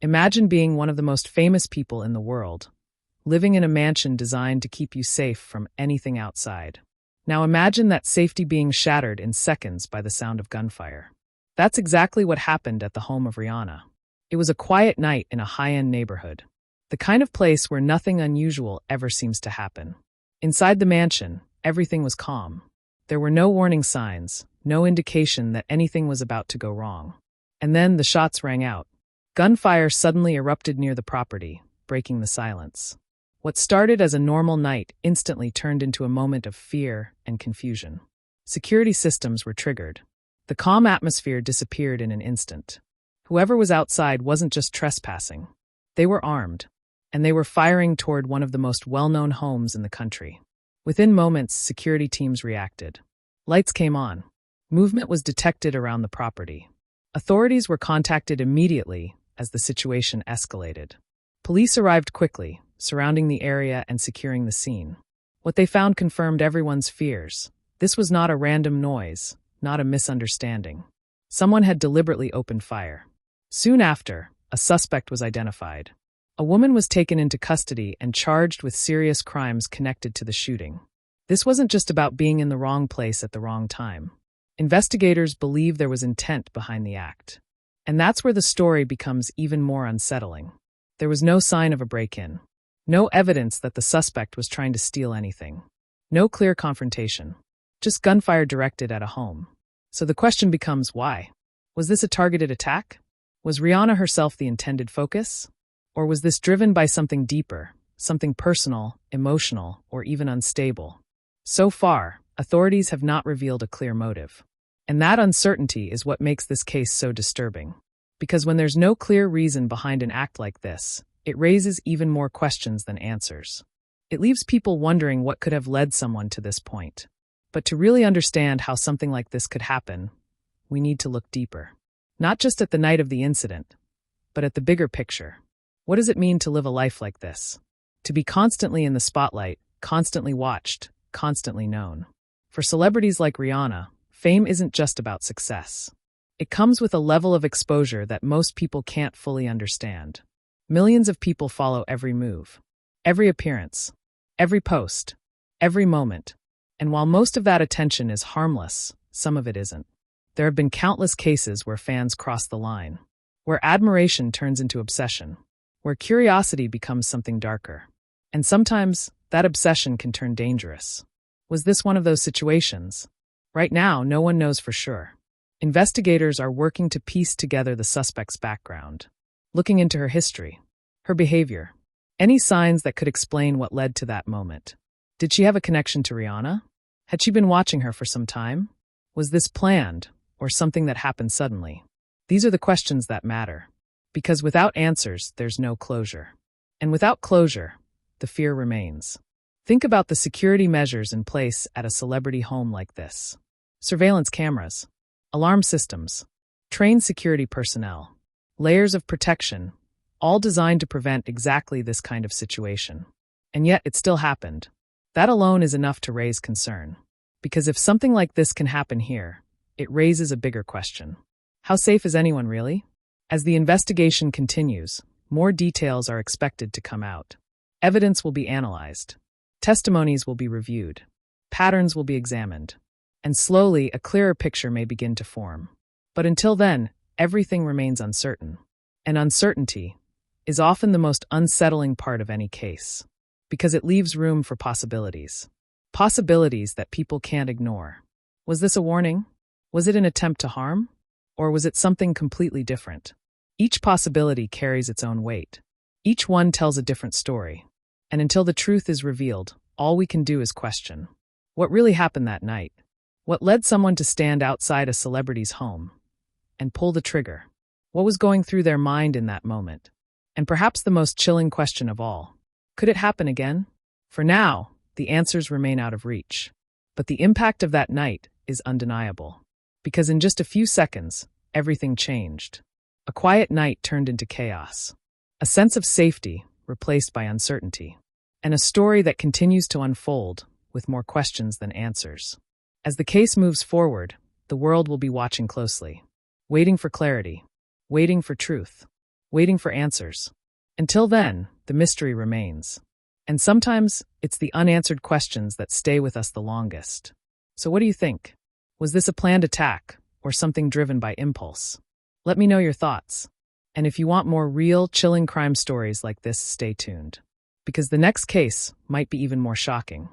Imagine being one of the most famous people in the world, living in a mansion designed to keep you safe from anything outside. Now imagine that safety being shattered in seconds by the sound of gunfire. That's exactly what happened at the home of Rihanna. It was a quiet night in a high-end neighborhood, the kind of place where nothing unusual ever seems to happen. Inside the mansion, everything was calm. There were no warning signs, no indication that anything was about to go wrong. And then the shots rang out. Gunfire suddenly erupted near the property, breaking the silence. What started as a normal night instantly turned into a moment of fear and confusion. Security systems were triggered. The calm atmosphere disappeared in an instant. Whoever was outside wasn't just trespassing. They were armed, and they were firing toward one of the most well-known homes in the country. Within moments, security teams reacted. Lights came on. Movement was detected around the property. Authorities were contacted immediately as the situation escalated. Police arrived quickly, surrounding the area and securing the scene. What they found confirmed everyone's fears. This was not a random noise, not a misunderstanding. Someone had deliberately opened fire. Soon after, a suspect was identified. A woman was taken into custody and charged with serious crimes connected to the shooting. This wasn't just about being in the wrong place at the wrong time. Investigators believe there was intent behind the act. And that's where the story becomes even more unsettling. There was no sign of a break-in. No evidence that the suspect was trying to steal anything. No clear confrontation. Just gunfire directed at a home. So the question becomes, why? Was this a targeted attack? Was Rihanna herself the intended focus? Or was this driven by something deeper, something personal, emotional, or even unstable? So far, authorities have not revealed a clear motive. And that uncertainty is what makes this case so disturbing. Because when there's no clear reason behind an act like this, it raises even more questions than answers. It leaves people wondering what could have led someone to this point. But to really understand how something like this could happen, we need to look deeper. Not just at the night of the incident, but at the bigger picture. What does it mean to live a life like this? To be constantly in the spotlight, constantly watched, constantly known. For celebrities like Rihanna, fame isn't just about success. It comes with a level of exposure that most people can't fully understand. Millions of people follow every move, every appearance, every post, every moment. And while most of that attention is harmless, some of it isn't. There have been countless cases where fans cross the line, where admiration turns into obsession, where curiosity becomes something darker. And sometimes, that obsession can turn dangerous. Was this one of those situations? Right now, no one knows for sure. Investigators are working to piece together the suspect's background, looking into her history, her behavior, any signs that could explain what led to that moment. Did she have a connection to Rihanna? Had she been watching her for some time? Was this planned, or something that happened suddenly? These are the questions that matter. Because without answers, there's no closure. And without closure, the fear remains. Think about the security measures in place at a celebrity home like this. Surveillance cameras, alarm systems, trained security personnel, layers of protection, all designed to prevent exactly this kind of situation. And yet it still happened. That alone is enough to raise concern. Because if something like this can happen here, it raises a bigger question. How safe is anyone really? As the investigation continues, more details are expected to come out. Evidence will be analyzed. Testimonies will be reviewed. Patterns will be examined. And slowly, a clearer picture may begin to form. But until then, everything remains uncertain. And uncertainty is often the most unsettling part of any case, because it leaves room for possibilities. Possibilities that people can't ignore. Was this a warning? Was it an attempt to harm? Or was it something completely different? Each possibility carries its own weight. Each one tells a different story. And until the truth is revealed, all we can do is question. What really happened that night? What led someone to stand outside a celebrity's home and pull the trigger? What was going through their mind in that moment? And perhaps the most chilling question of all, could it happen again? For now, the answers remain out of reach. But the impact of that night is undeniable. Because in just a few seconds, everything changed. A quiet night turned into chaos. A sense of safety replaced by uncertainty. And a story that continues to unfold with more questions than answers. As the case moves forward, the world will be watching closely. Waiting for clarity. Waiting for truth. waiting for answers. Until then, the mystery remains. And sometimes it's the unanswered questions that stay with us the longest. So what do you think? Was this a planned attack or something driven by impulse? Let me know your thoughts. And if you want more real, chilling crime stories like this, stay tuned. Because the next case might be even more shocking.